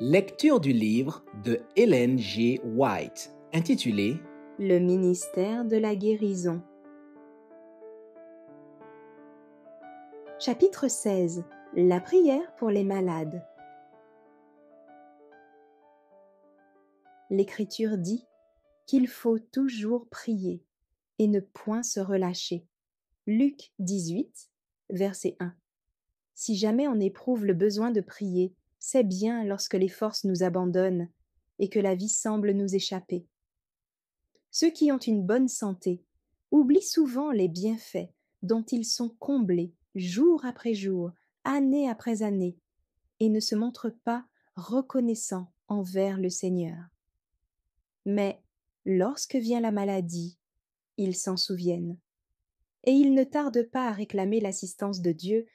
Lecture du livre de Ellen G. White, intitulé Le ministère de la guérison. Chapitre 16. La prière pour les malades. L'Écriture dit qu'il faut toujours prier et ne point se relâcher. Luc 18, verset 1. Si jamais on éprouve le besoin de prier, c'est bien lorsque les forces nous abandonnent et que la vie semble nous échapper. Ceux qui ont une bonne santé oublient souvent les bienfaits dont ils sont comblés jour après jour, année après année, et ne se montrent pas reconnaissants envers le Seigneur. Mais lorsque vient la maladie, ils s'en souviennent, et ils ne tardent pas à réclamer l'assistance de Dieu,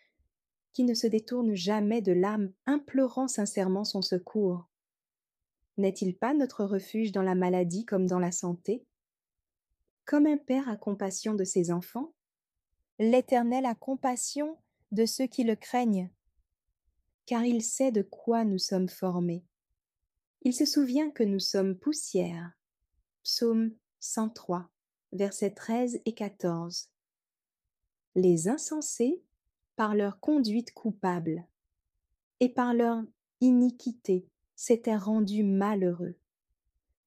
qui ne se détourne jamais de l'âme, implorant sincèrement son secours. N'est-il pas notre refuge dans la maladie comme dans la santé? Comme un père a compassion de ses enfants, l'Éternel a compassion de ceux qui le craignent, car il sait de quoi nous sommes formés. Il se souvient que nous sommes poussière. Psaume 103, versets 13 et 14. Les insensés, par leur conduite coupable et par leur iniquité, s'étaient rendus malheureux.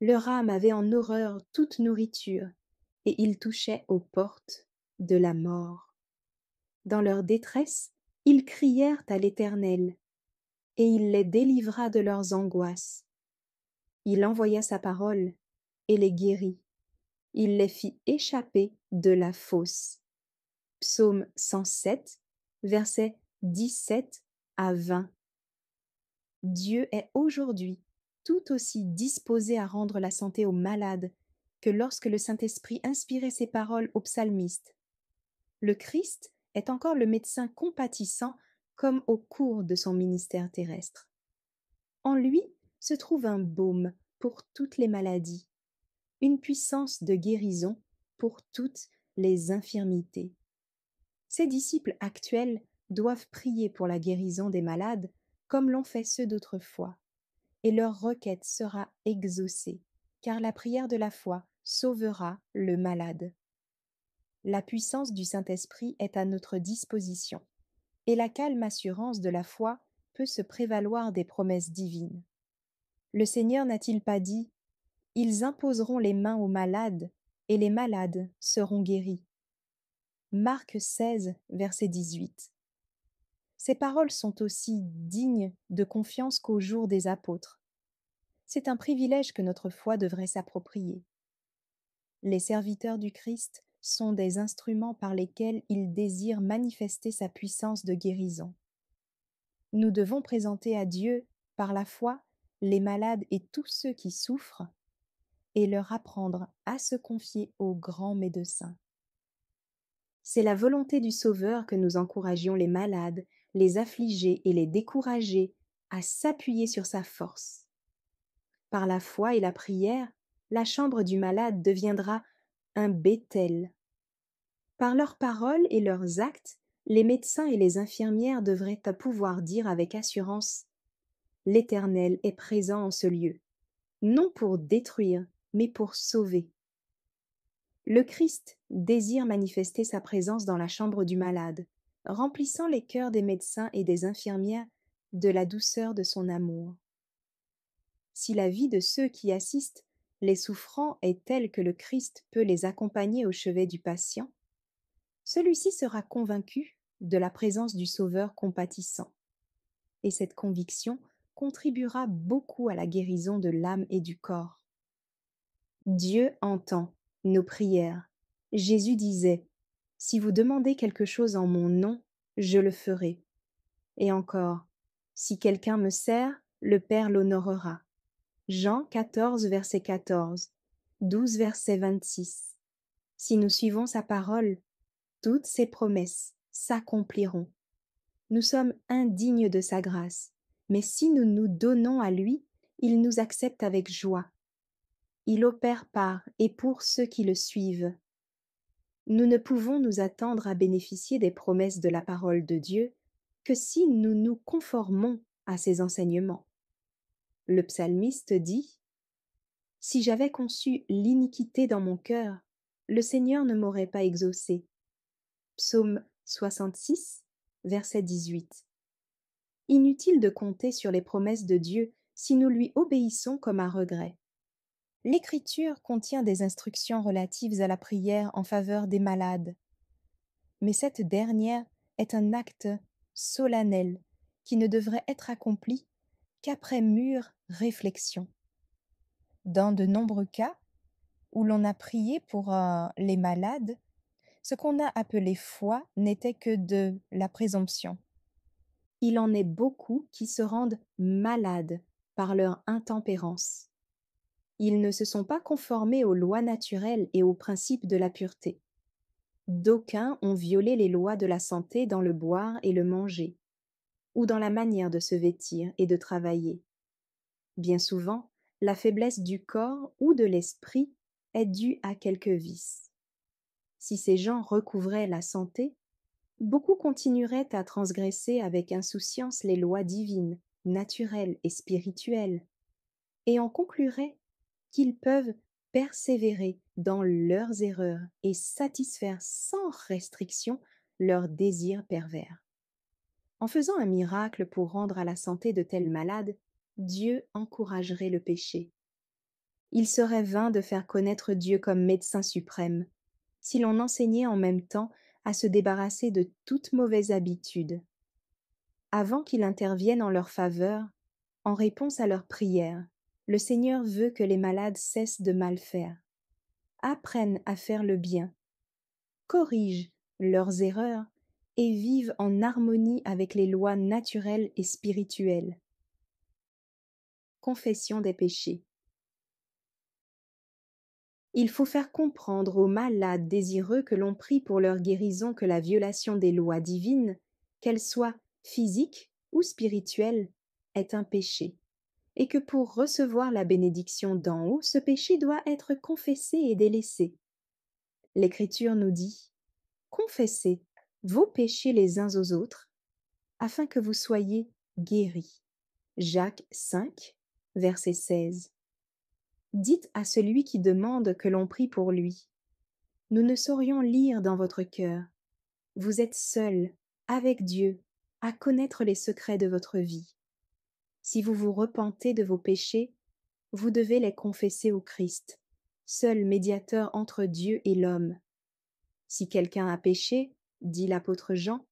Leur âme avait en horreur toute nourriture, et ils touchaient aux portes de la mort. Dans leur détresse, ils crièrent à l'Éternel, et il les délivra de leurs angoisses. Il envoya sa parole et les guérit. Il les fit échapper de la fosse. Psaume 107, versets 17 à 20. Dieu est aujourd'hui tout aussi disposé à rendre la santé aux malades que lorsque le Saint-Esprit inspirait ses paroles aux psalmistes. Le Christ est encore le médecin compatissant comme au cours de son ministère terrestre. En lui se trouve un baume pour toutes les maladies, une puissance de guérison pour toutes les infirmités. Ses disciples actuels doivent prier pour la guérison des malades comme l'ont fait ceux d'autrefois, et leur requête sera exaucée, car la prière de la foi sauvera le malade. La puissance du Saint-Esprit est à notre disposition, et la calme assurance de la foi peut se prévaloir des promesses divines. Le Seigneur n'a-t-il pas dit « Ils imposeront les mains aux malades, et les malades seront guéris » Marc 16, verset 18. Ces paroles sont aussi dignes de confiance qu'au jour des apôtres. C'est un privilège que notre foi devrait s'approprier. Les serviteurs du Christ sont des instruments par lesquels il désire manifester sa puissance de guérison. Nous devons présenter à Dieu, par la foi, les malades et tous ceux qui souffrent, et leur apprendre à se confier au grand médecin. C'est la volonté du Sauveur que nous encouragions les malades, les affligés et les découragés à s'appuyer sur sa force. Par la foi et la prière, la chambre du malade deviendra un Béthel. Par leurs paroles et leurs actes, les médecins et les infirmières devraient pouvoir dire avec assurance « L'Éternel est présent en ce lieu, non pour détruire, mais pour sauver. » Le Christ désire manifester sa présence dans la chambre du malade, remplissant les cœurs des médecins et des infirmières de la douceur de son amour. Si la vie de ceux qui assistent les souffrants est telle que le Christ peut les accompagner au chevet du patient, celui-ci sera convaincu de la présence du Sauveur compatissant. Et cette conviction contribuera beaucoup à la guérison de l'âme et du corps. Dieu entend nos prières. Jésus disait « Si vous demandez quelque chose en mon nom, je le ferai. » Et encore « Si quelqu'un me sert, le Père l'honorera. » Jean 14, verset 14, 12, verset 26. Si nous suivons sa parole, toutes ses promesses s'accompliront. Nous sommes indignes de sa grâce, mais si nous nous donnons à lui, il nous accepte avec joie. Il opère par et pour ceux qui le suivent. Nous ne pouvons nous attendre à bénéficier des promesses de la parole de Dieu que si nous nous conformons à ses enseignements. Le psalmiste dit: Si j'avais conçu l'iniquité dans mon cœur, le Seigneur ne m'aurait pas exaucé. Psaume 66, verset 18. Inutile de compter sur les promesses de Dieu si nous lui obéissons comme à regret. L'Écriture contient des instructions relatives à la prière en faveur des malades, mais cette dernière est un acte solennel qui ne devrait être accompli qu'après mûre réflexion. Dans de nombreux cas où l'on a prié pour les malades, ce qu'on a appelé foi n'était que de la présomption. Il en est beaucoup qui se rendent malades par leur intempérance. Ils ne se sont pas conformés aux lois naturelles et aux principes de la pureté. D'aucuns ont violé les lois de la santé dans le boire et le manger, ou dans la manière de se vêtir et de travailler. Bien souvent, la faiblesse du corps ou de l'esprit est due à quelque vice. Si ces gens recouvraient la santé, beaucoup continueraient à transgresser avec insouciance les lois divines, naturelles et spirituelles, et en concluraient qu'ils peuvent persévérer dans leurs erreurs et satisfaire sans restriction leurs désirs pervers. En faisant un miracle pour rendre à la santé de tels malades, Dieu encouragerait le péché. Il serait vain de faire connaître Dieu comme médecin suprême, si l'on enseignait en même temps à se débarrasser de toute mauvaise habitude. Avant qu'il intervienne en leur faveur, en réponse à leurs prières, le Seigneur veut que les malades cessent de mal faire, apprennent à faire le bien, corrigent leurs erreurs et vivent en harmonie avec les lois naturelles et spirituelles. Confession des péchés. Il faut faire comprendre aux malades désireux que l'on prie pour leur guérison que la violation des lois divines, qu'elles soient physiques ou spirituelles, est un péché, et que pour recevoir la bénédiction d'en haut, ce péché doit être confessé et délaissé. L'Écriture nous dit: Confessez vos péchés les uns aux autres, afin que vous soyez guéris. Jacques 5, verset 16. Dites à celui qui demande que l'on prie pour lui: Nous ne saurions lire dans votre cœur. Vous êtes seul, avec Dieu, à connaître les secrets de votre vie. Si vous vous repentez de vos péchés, vous devez les confesser au Christ, seul médiateur entre Dieu et l'homme. Si quelqu'un a péché, dit l'apôtre Jean,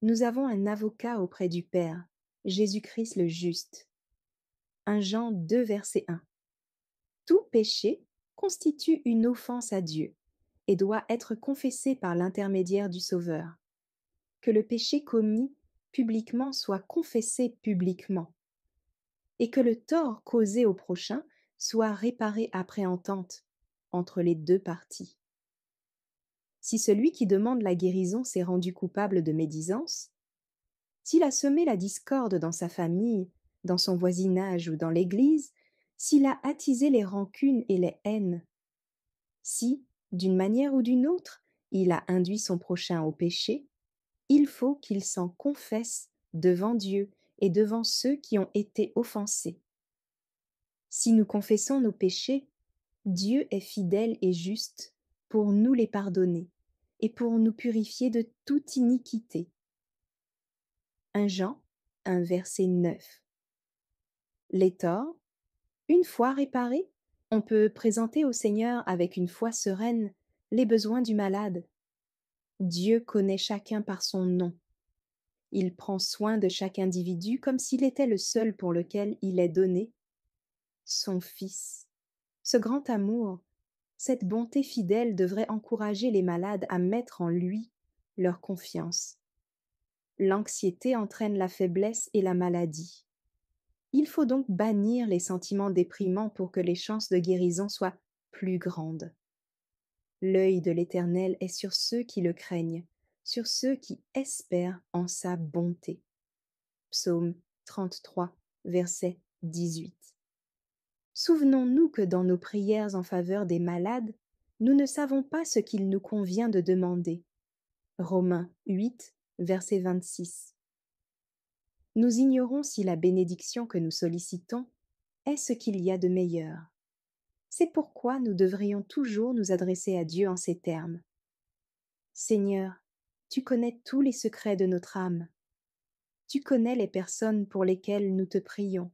nous avons un avocat auprès du Père, Jésus-Christ le juste. 1 Jean 2, verset 1. Tout péché constitue une offense à Dieu et doit être confessé par l'intermédiaire du Sauveur. Que le péché commis publiquement soit confessé publiquement, et que le tort causé au prochain soit réparé après entente entre les deux parties. Si celui qui demande la guérison s'est rendu coupable de médisance, s'il a semé la discorde dans sa famille, dans son voisinage ou dans l'Église, s'il a attisé les rancunes et les haines, si, d'une manière ou d'une autre, il a induit son prochain au péché, il faut qu'il s'en confesse devant Dieu et devant ceux qui ont été offensés. Si nous confessons nos péchés, Dieu est fidèle et juste pour nous les pardonner et pour nous purifier de toute iniquité. 1 Jean 1, verset 9. Les torts, une fois réparés, on peut présenter au Seigneur avec une foi sereine les besoins du malade. Dieu connaît chacun par son nom. Il prend soin de chaque individu comme s'il était le seul pour lequel il est donné, son Fils. Ce grand amour, cette bonté fidèle devrait encourager les malades à mettre en lui leur confiance. L'anxiété entraîne la faiblesse et la maladie. Il faut donc bannir les sentiments déprimants pour que les chances de guérison soient plus grandes. L'œil de l'Éternel est sur ceux qui le craignent, sur ceux qui espèrent en sa bonté. Psaume 33, verset 18. Souvenons-nous que dans nos prières en faveur des malades, nous ne savons pas ce qu'il nous convient de demander. Romains 8, verset 26. Nous ignorons si la bénédiction que nous sollicitons est ce qu'il y a de meilleur. C'est pourquoi nous devrions toujours nous adresser à Dieu en ces termes. Seigneur, tu connais tous les secrets de notre âme. Tu connais les personnes pour lesquelles nous te prions.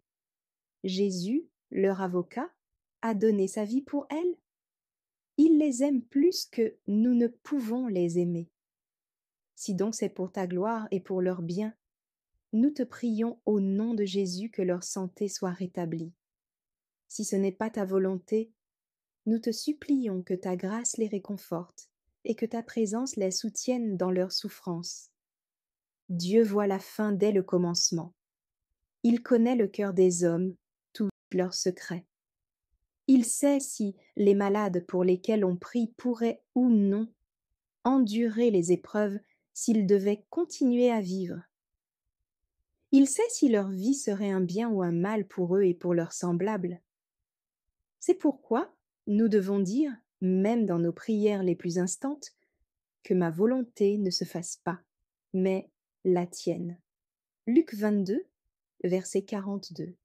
Jésus, leur avocat, a donné sa vie pour elles. Il les aime plus que nous ne pouvons les aimer. Si donc c'est pour ta gloire et pour leur bien, nous te prions au nom de Jésus que leur santé soit rétablie. Si ce n'est pas ta volonté, nous te supplions que ta grâce les réconforte et que ta présence les soutienne dans leurs souffrances. Dieu voit la fin dès le commencement. Il connaît le cœur des hommes, tous leurs secrets. Il sait si les malades pour lesquels on prie pourraient ou non endurer les épreuves s'ils devaient continuer à vivre. Il sait si leur vie serait un bien ou un mal pour eux et pour leurs semblables. C'est pourquoi nous devons dire, même dans nos prières les plus instantes, que ma volonté ne se fasse pas, mais la tienne. Luc 22, verset 42.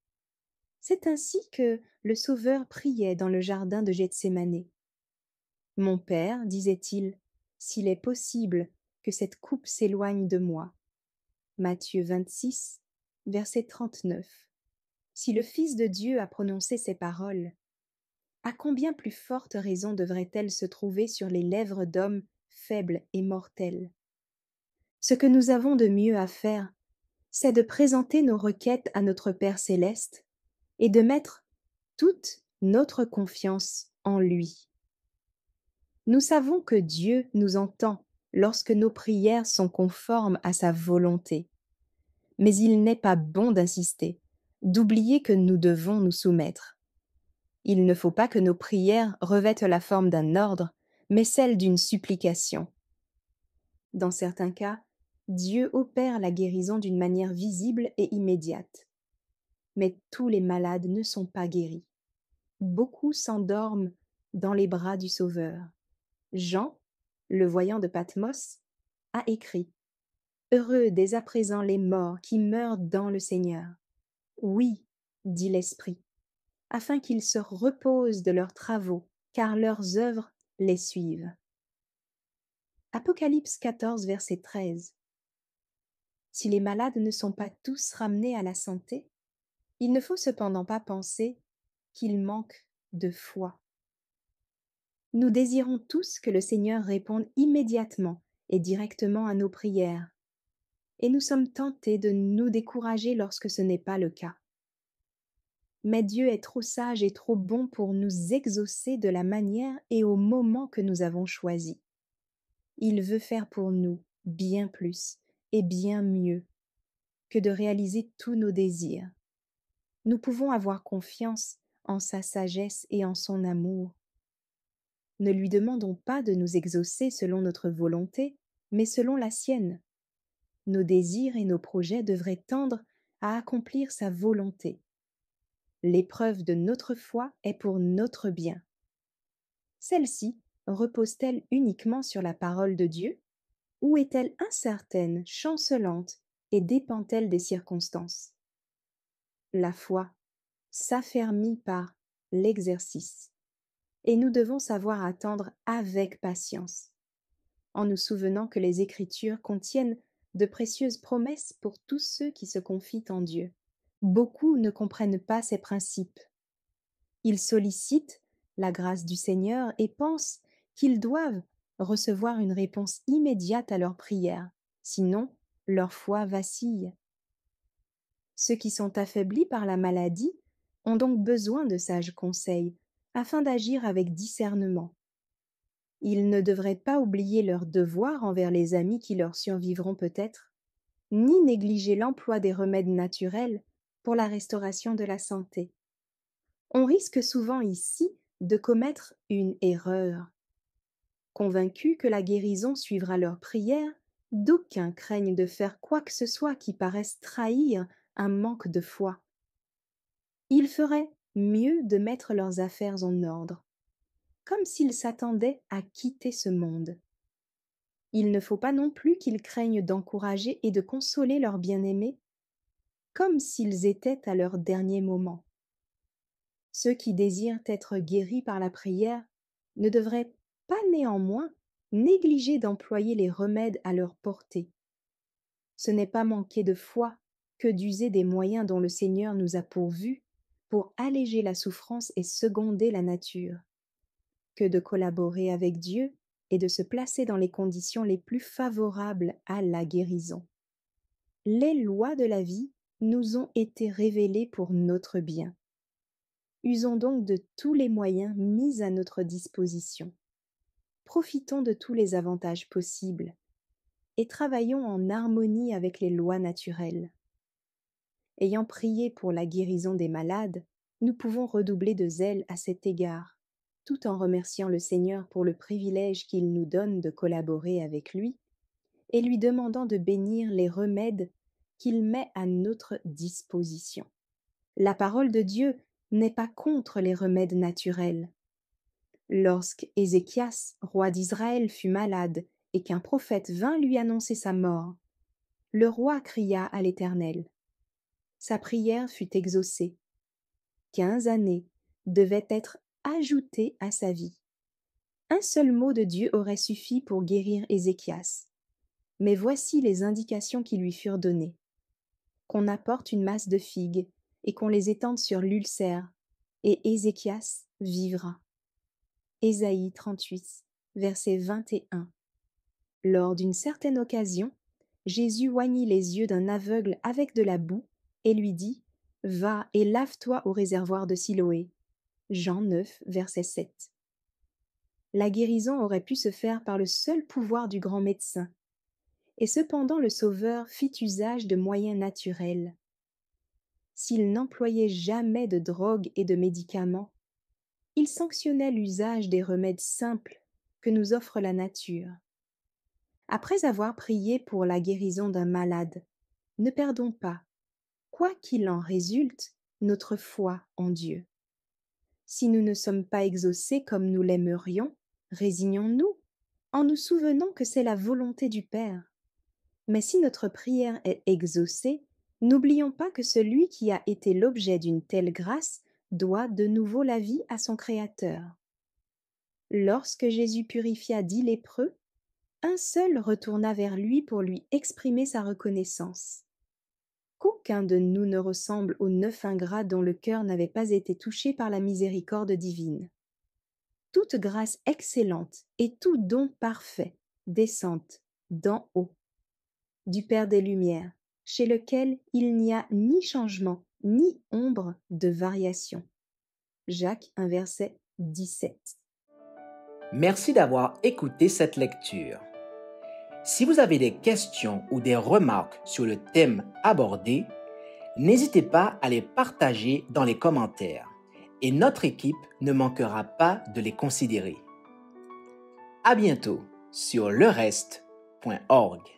C'est ainsi que le Sauveur priait dans le jardin de Gethsémane. Mon Père, disait-il, s'il est possible que cette coupe s'éloigne de moi. Matthieu 26, verset 39. Si le Fils de Dieu a prononcé ces paroles, à combien plus forte raison devrait-elle se trouver sur les lèvres d'hommes faibles et mortels? Ce que nous avons de mieux à faire, c'est de présenter nos requêtes à notre Père céleste et de mettre toute notre confiance en lui. Nous savons que Dieu nous entend lorsque nos prières sont conformes à sa volonté. Mais il n'est pas bon d'insister, d'oublier que nous devons nous soumettre. Il ne faut pas que nos prières revêtent la forme d'un ordre, mais celle d'une supplication. Dans certains cas, Dieu opère la guérison d'une manière visible et immédiate. Mais tous les malades ne sont pas guéris. Beaucoup s'endorment dans les bras du Sauveur. Jean, le voyant de Patmos, a écrit « Heureux dès à présent les morts qui meurent dans le Seigneur. » Oui, dit l'Esprit, afin qu'ils se reposent de leurs travaux, car leurs œuvres les suivent. Apocalypse 14, verset 13. Si les malades ne sont pas tous ramenés à la santé, il ne faut cependant pas penser qu'ils manquent de foi. Nous désirons tous que le Seigneur réponde immédiatement et directement à nos prières, et nous sommes tentés de nous décourager lorsque ce n'est pas le cas. Mais Dieu est trop sage et trop bon pour nous exaucer de la manière et au moment que nous avons choisi. Il veut faire pour nous bien plus et bien mieux que de réaliser tous nos désirs. Nous pouvons avoir confiance en sa sagesse et en son amour. Ne lui demandons pas de nous exaucer selon notre volonté, mais selon la sienne. Nos désirs et nos projets devraient tendre à accomplir sa volonté. L'épreuve de notre foi est pour notre bien. Celle-ci repose-t-elle uniquement sur la parole de Dieu, ou est-elle incertaine, chancelante, et dépend-elle des circonstances? La foi s'affermit par l'exercice, et nous devons savoir attendre avec patience, en nous souvenant que les Écritures contiennent de précieuses promesses pour tous ceux qui se confient en Dieu. Beaucoup ne comprennent pas ces principes. Ils sollicitent la grâce du Seigneur et pensent qu'ils doivent recevoir une réponse immédiate à leurs prières, sinon leur foi vacille. Ceux qui sont affaiblis par la maladie ont donc besoin de sages conseils afin d'agir avec discernement. Ils ne devraient pas oublier leur devoir envers les amis qui leur survivront peut-être, ni négliger l'emploi des remèdes naturels pour la restauration de la santé. On risque souvent ici de commettre une erreur. Convaincus que la guérison suivra leur prière, d'aucuns craignent de faire quoi que ce soit qui paraisse trahir un manque de foi. Ils feraient mieux de mettre leurs affaires en ordre, comme s'ils s'attendaient à quitter ce monde. Il ne faut pas non plus qu'ils craignent d'encourager et de consoler leurs bien-aimés, comme s'ils étaient à leur dernier moment. Ceux qui désirent être guéris par la prière ne devraient pas néanmoins négliger d'employer les remèdes à leur portée. Ce n'est pas manquer de foi que d'user des moyens dont le Seigneur nous a pourvus pour alléger la souffrance et seconder la nature, que de collaborer avec Dieu et de se placer dans les conditions les plus favorables à la guérison. Les lois de la vie nous ont été révélées pour notre bien. Usons donc de tous les moyens mis à notre disposition. Profitons de tous les avantages possibles et travaillons en harmonie avec les lois naturelles. Ayant prié pour la guérison des malades, nous pouvons redoubler de zèle à cet égard, tout en remerciant le Seigneur pour le privilège qu'il nous donne de collaborer avec lui et lui demandant de bénir les remèdes qu'il met à notre disposition. La parole de Dieu n'est pas contre les remèdes naturels. Lorsque Ézéchias, roi d'Israël, fut malade et qu'un prophète vint lui annoncer sa mort, le roi cria à l'Éternel. Sa prière fut exaucée. 15 années devaient être ajoutées à sa vie. Un seul mot de Dieu aurait suffi pour guérir Ézéchias. Mais voici les indications qui lui furent données. Qu'on apporte une masse de figues et qu'on les étende sur l'ulcère, et Ézéchias vivra. Ésaïe 38, verset 21. Lors d'une certaine occasion, Jésus oignit les yeux d'un aveugle avec de la boue et lui dit « Va et lave-toi au réservoir de Siloé ». Jean 9, verset 7. La guérison aurait pu se faire par le seul pouvoir du grand médecin. Et cependant le Sauveur fit usage de moyens naturels. S'il n'employait jamais de drogue et de médicaments, il sanctionnait l'usage des remèdes simples que nous offre la nature. Après avoir prié pour la guérison d'un malade, ne perdons pas, quoi qu'il en résulte, notre foi en Dieu. Si nous ne sommes pas exaucés comme nous l'aimerions, résignons-nous, en nous souvenant que c'est la volonté du Père. Mais si notre prière est exaucée, n'oublions pas que celui qui a été l'objet d'une telle grâce doit de nouveau la vie à son Créateur. Lorsque Jésus purifia 10 lépreux, un seul retourna vers lui pour lui exprimer sa reconnaissance. Qu'aucun de nous ne ressemble aux 9 ingrats dont le cœur n'avait pas été touché par la miséricorde divine. Toute grâce excellente et tout don parfait descendent d'en haut, du Père des Lumières, chez lequel il n'y a ni changement, ni ombre de variation. Jacques 1, verset 17. Merci d'avoir écouté cette lecture. Si vous avez des questions ou des remarques sur le thème abordé, n'hésitez pas à les partager dans les commentaires et notre équipe ne manquera pas de les considérer. À bientôt sur lereste.org.